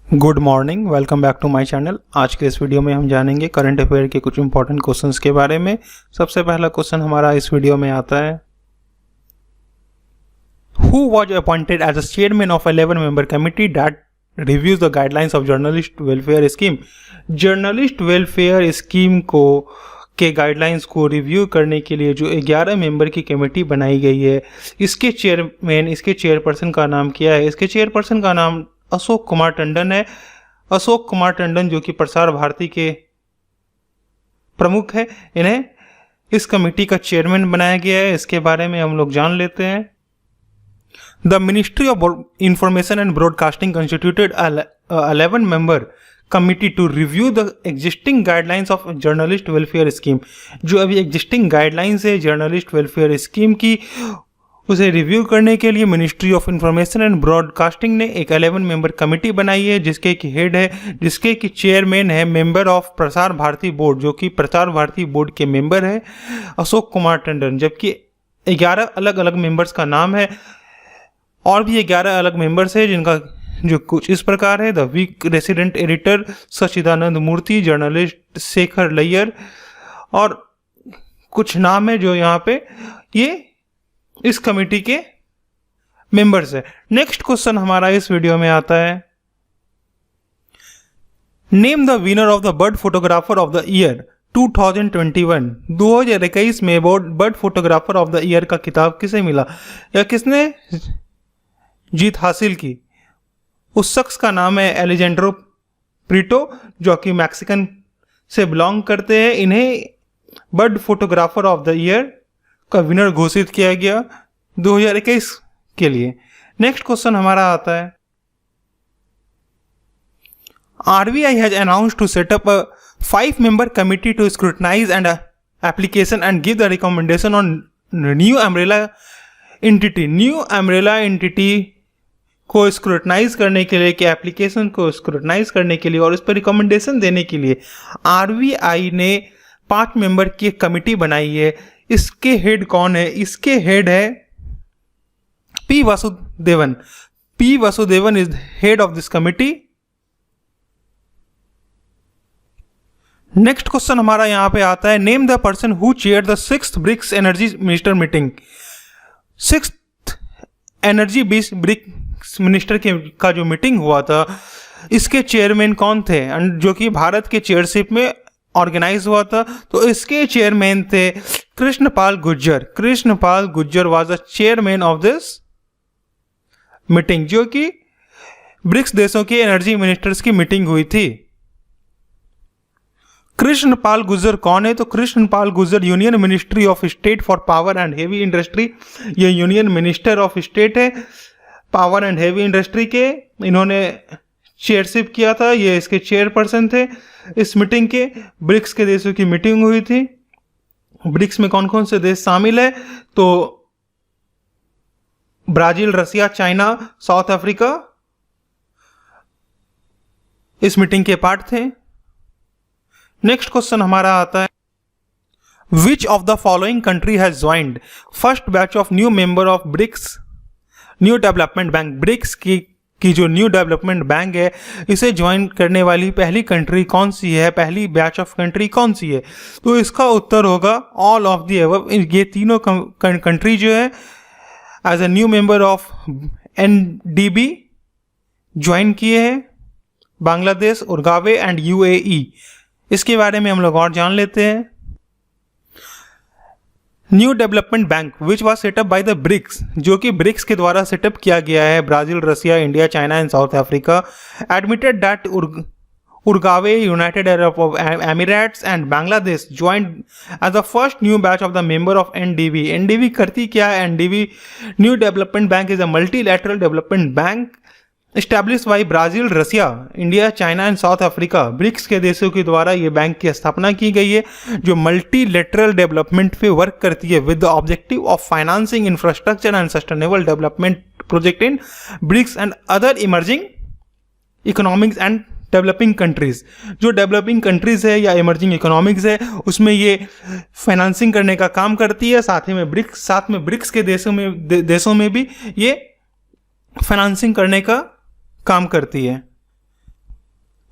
Good morning, welcome back to my channel. आज के इस वीडियो में हम जानेंगे करंट अफेयर के कुछ इंपॉर्टेंट क्वेश्चंस के बारे में। सबसे पहला क्वेश्चन हमारा इस वीडियो में आता है, who was appointed as a chairman of 11 member committee that reviews the guidelines of journalist welfare scheme. Journalist welfare scheme को के गाइडलाइंस को रिव्यू करने के लिए जो 11 मेंबर की कमेटी बनाई गई है, इसके चेयरपर्सन का नाम क्या है? इसके चेयरपर्सन का नाम अशोक कुमार टंडन है। अशोक कुमार टंडन जो कि प्रसार भारती के प्रमुख है, इन्हें इस कमेटी का चेयरमैन बनाया गया है। इसके बारे में हम लोग जान लेते हैं। The ministry of information and broadcasting constituted 11 member committee to review the existing guidelines of journalist welfare scheme. जो अभी एग्जिस्टिंग गाइडलाइंस है जर्नलिस्ट वेलफेयर स्कीम की, उसे रिव्यू करने के लिए ministry of information and broadcasting ने एक 11 मेंबर कमेटी बनाई है, जिसके की हेड है, जिसके की चेयरमैन है member of Prasar Bharati board, जो कि प्रसार भारती बोर्ड के मेंबर है अशोक कुमार टंडन। जबकि 11 अलग अलग मेंबर्स का नाम है, और भी 11 अलग मेंबर्स है जिनका जो कुछ इस प्रकार है। The Week resident editor Sachchidanand Murthy, journalist Shekhar लैयर, और कुछ नाम है जो यहाँ पे ये इस कमेटी के मेंबर्स है। नेक्स्ट क्वेश्चन हमारा इस वीडियो में आता है, name the winner of the bird photographer of the year 2021। 2021 में bird photographer of the year का खिताब किसे मिला या किसने जीत हासिल की? उस शख्स का नाम है एलेजेंड्रो प्रीटो, जो कि मैक्सिकन से बिलोंग करते हैं। इन्हें bird photographer of the year का विनर घोषित किया गया 2021 के लिए। नेक्स्ट क्वेश्चन हमारा आता है, RBI has announced to set up a 5 member committee to scrutinize and application and give the recommendation on new umbrella entity. New umbrella entity को स्क्रूटनाइज करने के लिए, कि एप्लीकेशन को स्क्रूटनाइज करने के लिए और इस पर रिकमेंडेशन देने के लिए RBI ने 5 मेंबर की एक कमिटी बनाई है। इसके हेड कौन है? इसके हेड है P Vasudevan. P Vasudevan is head of this committee. Next question हमारा यहां पे आता है, name the person who chair the 6th BRICS energy minister meeting. 6th energy BRICS minister का जो मीटिंग हुआ था, इसके चेयरमैन कौन थे? जो कि भारत के चेयरशिप में ऑर्गेनाइज हुआ था। तो इसके चेयरमैन थे Krishanpal Gurjar. Krishanpal Gurjar was the chairman of this meeting, जो कि ब्रिक्स देशों के एनर्जी मिनिस्टर्स की मीटिंग हुई थी। कृष्णपाल गुर्जर कौन है? तो Krishanpal Gurjar union ministry of state for power and heavy industry, ये यूनियन मिनिस्टर ऑफ स्टेट है पावर एंड हेवी इंडस्ट्री के। इन्होंने चेयरशिप किया था, ये इसके चेयरपर्सन थे इस मीटिंग के। ब्रिक्स के देशों की मीटिंग हुई थी। ब्रिक्स में कौन कौन से देश शामिल है? तो Brazil, Russia, China, South Africa इस मीटिंग के पार्ट थे। नेक्स्ट क्वेश्चन हमारा आता है, which of the following country has joined first batch of new member of BRICS new development bank. BRICS की जो न्यू डेवलपमेंट बैंक है, इसे ज्वाइन करने वाली पहली कंट्री कौन सी है? पहली बैच ऑफ कंट्री कौन सी है? तो इसका उत्तर होगा ऑल ऑफ द अबव। ये तीनों कंट्री जो है as a new member of NDB join किए हैं, बांग्लादेश, उरुग्वे एंड UAE। इसके बारे में हम लोग और जान लेते हैं। New development bank which was set up by the BRICS, जो कि ब्रिक्स के द्वारा सेटअप किया गया है। Brazil, Russia, India, China and South Africa admitted that Uruguay, United Arab Emirates and Bangladesh joined as the first new batch of the member of NDB। NDB करती क्या है? NDB new development bank is a multilateral development bank establish by Brazil, Russia, India, China and South Africa. BRICS के देशों के द्वारा ये bank की स्थापना की गई है, जो मल्टीलेटरल डेवलपमेंट पे वर्क करती है with the objective of financing infrastructure and sustainable development project in BRICS and other emerging economics and developing countries. जो डेवलपिंग कंट्रीज है या इमर्जिंग इकोनॉमिक्स है, उसमें ये फाइनेंसिंग करने का काम करती है। साथ में ब्रिक्स के देशों में भी ये फाइनेंसिंग करने का काम करती है।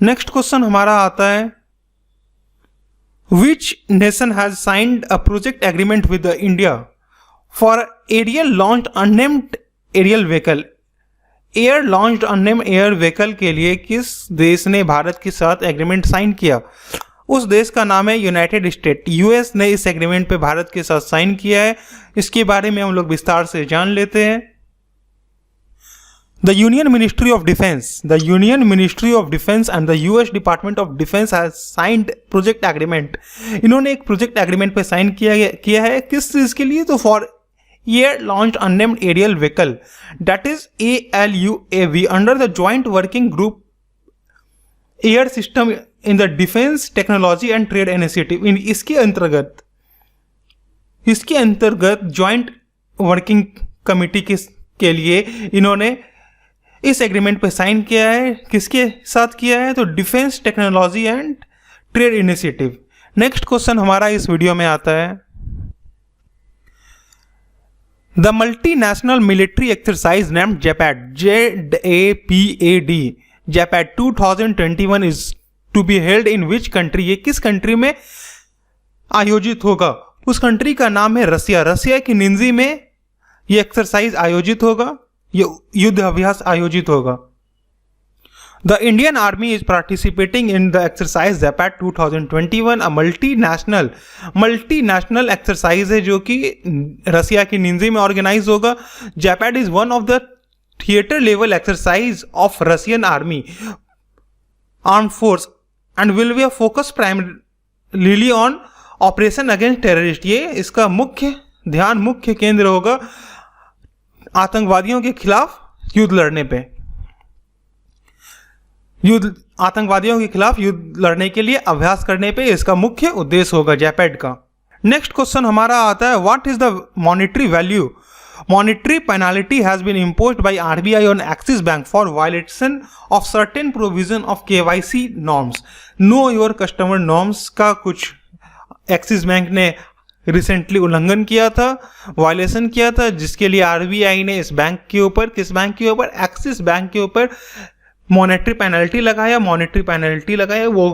नेक्स्ट क्वेश्चन हमारा आता है, which nation has signed a project agreement with India for aerial launched unnamed aerial vehicle. Air launched unnamed air vehicle के लिए किस देश ने भारत के साथ एग्रीमेंट साइन किया? उस देश का नाम है यूनाइटेड स्टेट। यूएस ने इस एग्रीमेंट पे भारत के साथ साइन किया है। इसके बारे में हम लोग विस्तार से जान लेते हैं। The Union Ministry of Defense and the US Department of Defense has signed project agreement। इन्होंने एक प्रोजेक्ट एग्रीमेंट पे साइन किया है किस चीज के लिए? तो for air launched unnamed aerial vehicle, that is ALUAV, under the joint working group air system in the defence technology and trade initiative. इसके अंतर्गत ज्वाइंट वर्किंग कमेटी के लिए इन्होंने इस एग्रीमेंट पे साइन किया है। किसके साथ किया है? तो defence technology and trade initiative. Next question हमारा इस वीडियो में आता है, the multinational military exercise named JAPAD, JAPAD, JAPAD 2021 is to be held in which country. ये किस कंट्री में आयोजित होगा? उस कंट्री का नाम है रसिया। रसिया की निंजी में ये एक्सरसाइज आयोजित होगा, ये युद्ध अभ्यास आयोजित होगा। The Indian army is participating in the exercise JAPAD 2021, a multinational exercise है जो कि रसिया की निंजी में ऑर्गेनाइज होगा। JAPAD is one of the theatre level exercise of Russian army arm force and will be a focus primarily on operation against terrorist. ये इसका मुख्य केंद्र होगा आतंकवादियों के खिलाफ युद्ध लड़ने पे। आतंकवादियों के खिलाफ युद्ध लड़ने के लिए अभ्यास करने पे इसका मुख्य उद्देश्य होगा JAPAD का। नेक्स्ट क्वेश्चन हमारा आता है, what is the monetary value? Monetary penalty has been imposed by RBI on Axis Bank for violation of certain provision of KYC norms। Know Your Customer norms का कुछ एक्सिस बैंक ने recently उल्लंघन किया था, violation किया था, जिसके लिए RBI ने इस बैंक के ऊपर, किस बैंक के ऊपर? एक्सिस बैंक के ऊपर मॉनेटरी पेनल्टी लगाया। वो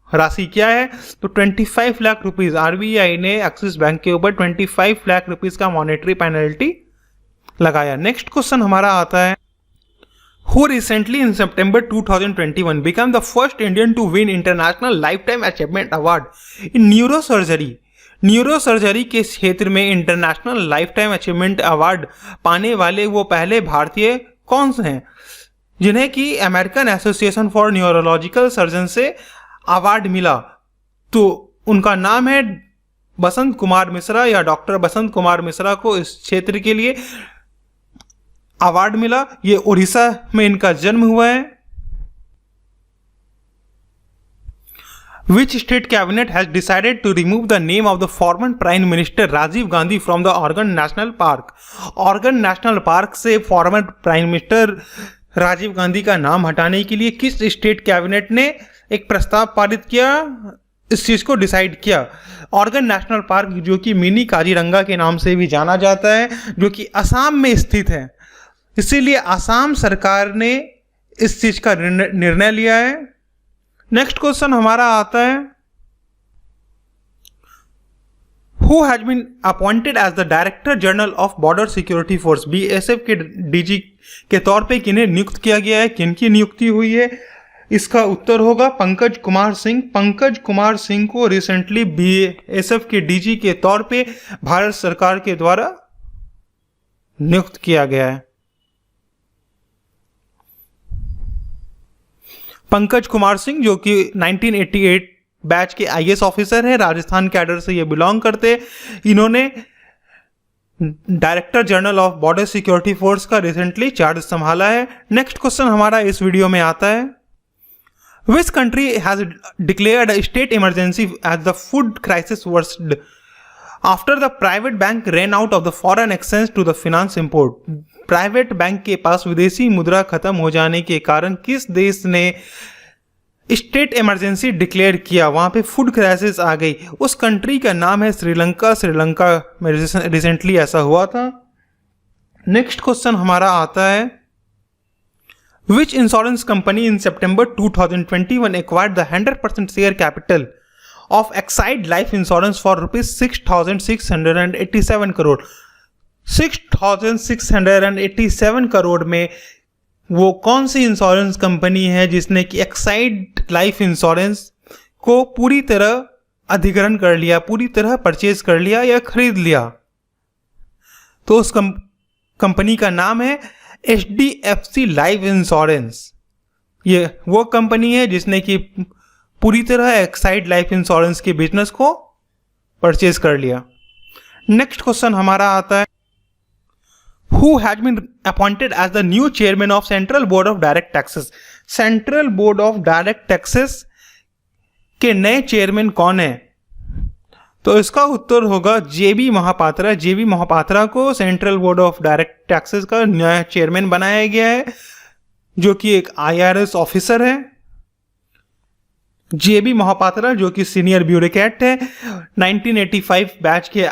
राशि क्या है? तो 25 लाख रुपीज RBI ने एक्सिस बैंक के ऊपर 25 लाख रुपीज का मॉनेटरी पेनल्टी लगाया। नेक्स्ट क्वेश्चन हमारा आता है, who recently in September 2021 become the first Indian to win international lifetime achievement award in neurosurgery के क्षेत्र में international lifetime achievement award पाने वाले वो पहले भारतीय कौन से हैं जिन्हें कि American association for neurological surgeon से अवार्ड मिला? तो उनका नाम है बसंत कुमार मिश्रा, या डॉक्टर बसंत कुमार मिश्रा को इस क्षेत्र के लिए अवार्ड मिला। ये उड़ीसा में इनका जन्म हुआ है। Which state cabinet has decided to remove the name of the former Prime Minister Rajiv Gandhi from the Oregon National Park? Oregon National Park से former prime minister Rajiv Gandhi का नाम हटाने के लिए किस स्टेट कैबिनेट ने एक प्रस्ताव पारित किया, इस चीज को डिसाइड किया? ऑर्गन नेशनल पार्क, जो कि मिनी काजीरंगा के नाम से भी जाना जाता है, जो कि असम में स्थित है, इसीलिए असम सरकार ने इस चीज का निर्णय लिया है। नेक्स्ट क्वेश्चन हमारा आता है, who has been appointed as the director general of border security force? BSF के DG के तौर पे किन्हें नियुक्त किया गया है, किनकी नियुक्ति हुई है? इसका उत्तर होगा पंकज कुमार सिंह। पंकज कुमार सिंह को रिसेंटली BSF के DG के तौर पे भारत सरकार के द्वारा नियुक्त किया गया है। पंकज कुमार सिंह जो कि 1988 बैच के IAS ऑफिसर है, राजस्थान कैडर से ये बिलोंग करते। इन्होंने director general of border security force का रिसेंटली चार्ज संभाला है। नेक्स्ट क्वेश्चन हमारा इस वीडियो में आता है, Which country has declared a state emergency as the food crisis worsened after the private bank ran out of the foreign exchange to the finance import? Private bank के पास विदेशी मुद्रा खत्म हो जाने के कारण किस देश ने स्टेट इमरजेंसी डिक्लेयर किया? वहां पे फूड क्राइसिस आ गई। उस कंट्री का नाम है श्रीलंका। श्रीलंका में रिसेंटली ऐसा हुआ था। नेक्स्ट क्वेश्चन हमारा आता है, Which insurance company in September 2021 acquired the 100% share capital of Exide Life Insurance for rupees 6,687 crore? 6,687 crore में वो कौन सी इंश्योरेंस कंपनी है जिसने कि एक्साइड लाइफ इंश्योरेंस को पूरी तरह अधिग्रहण कर लिया, पूरी तरह परचेज कर लिया या खरीद लिया? तो उस कंपनी का नाम है HDFC लाइफ इंश्योरेंस। ये वो कंपनी है जिसने कि पूरी तरह एक्साइड लाइफ इंश्योरेंस के बिजनेस को परचेज कर लिया। नेक्स्ट क्वेश्चन हमारा आता है, Who has been appointed as the new chairman of Central Board of Direct Taxes? Central Board of Direct Taxes के नए चेयरमैन कौन है? तो इसका उत्तर होगा JB महापात्रा। JB महापात्रा को central board of direct taxes का नया चेयरमैन बनाया गया है, जो कि एक IRS ऑफिसर है। JB महापात्रा जो कि सीनियर ब्यूरोक्रेट है, 1985 बैच के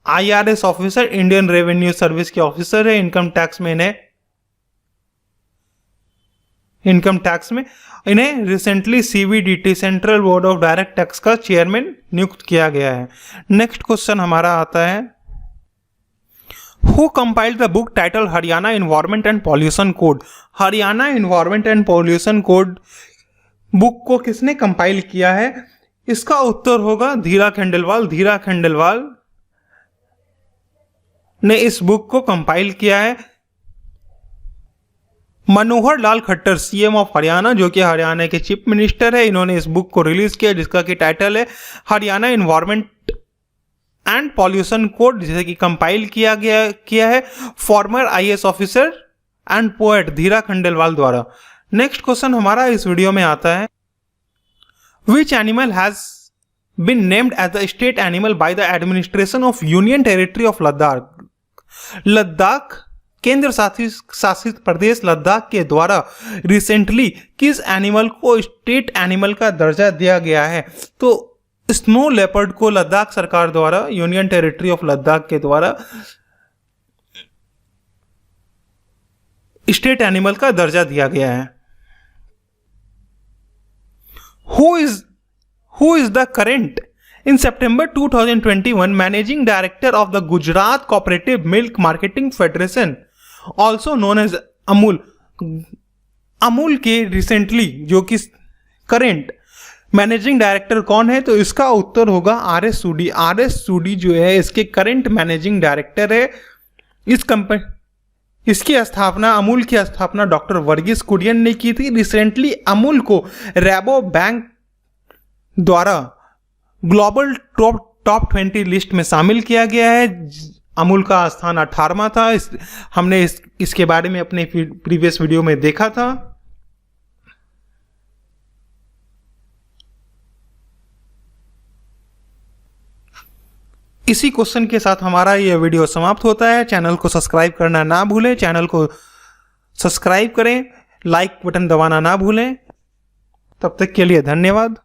IRS officer, Indian revenue service के ऑफिसर है। इनकम टैक्स में इन्हें recently CBDT central board of direct tax का चेयरमैन नियुक्त किया गया है। नेक्स्ट क्वेश्चन हमारा आता है, Who compiled the book titled Haryana environment and pollution code? Haryana environment and pollution code book को किसने कंपाइल किया है? इसका उत्तर होगा धीरा खंडेलवाल। धीरा खंडेलवाल ने इस बुक को कंपाइल किया है। मनोहर लाल खट्टर CM ऑफ हरियाणा, जो कि हरियाणा के चीफ मिनिस्टर है, इन्होंने इस बुक को रिलीज किया जिसका कि टाइटल है Haryana environment and pollution code, जिसे कि कंपाइल किया है former IAS officer and poet Dhira Khandelwal द्वारा। नेक्स्ट क्वेश्चन हमारा इस वीडियो में आता है, Which animal has been named as the state animal by the administration of Union Territory of Ladakh? Ladakh केंद्र शासित प्रदेश लद्दाख के द्वारा रिसेंटली किस एनिमल को स्टेट एनिमल का दर्जा दिया गया है? तो स्नो लेपर्ड को लद्दाख सरकार द्वारा, यूनियन टेरिटरी ऑफ लद्दाख के द्वारा स्टेट एनिमल का दर्जा दिया गया है। Who is the current in September 2021 managing director of the Gujarat Cooperative Milk Marketing Federation, also known as Amul? Amul के रिसेंटली जो कि करंट मैनेजिंग डायरेक्टर कौन है? तो इसका उत्तर होगा RS सूडी। RS सूडी जो है इसके करंट मैनेजिंग डायरेक्टर है। इसकी स्थापना, अमूल की स्थापना डॉक्टर वर्गीस कुरियन ने की थी। रिसेंटली अमूल को रैबो बैंक द्वारा ग्लोबल टॉप 20 लिस्ट में शामिल किया गया है। अमूल का स्थान 18वां था। हमने इसके बारे में अपने प्रीवियस वीडियो में देखा था। इसी क्वेश्चन के साथ हमारा यह वीडियो समाप्त होता है। चैनल को सब्सक्राइब करना ना भूलें। चैनल को सब्सक्राइब करें, लाइक बटन दबाना ना भूलें। तब तक के लिए धन्यवाद।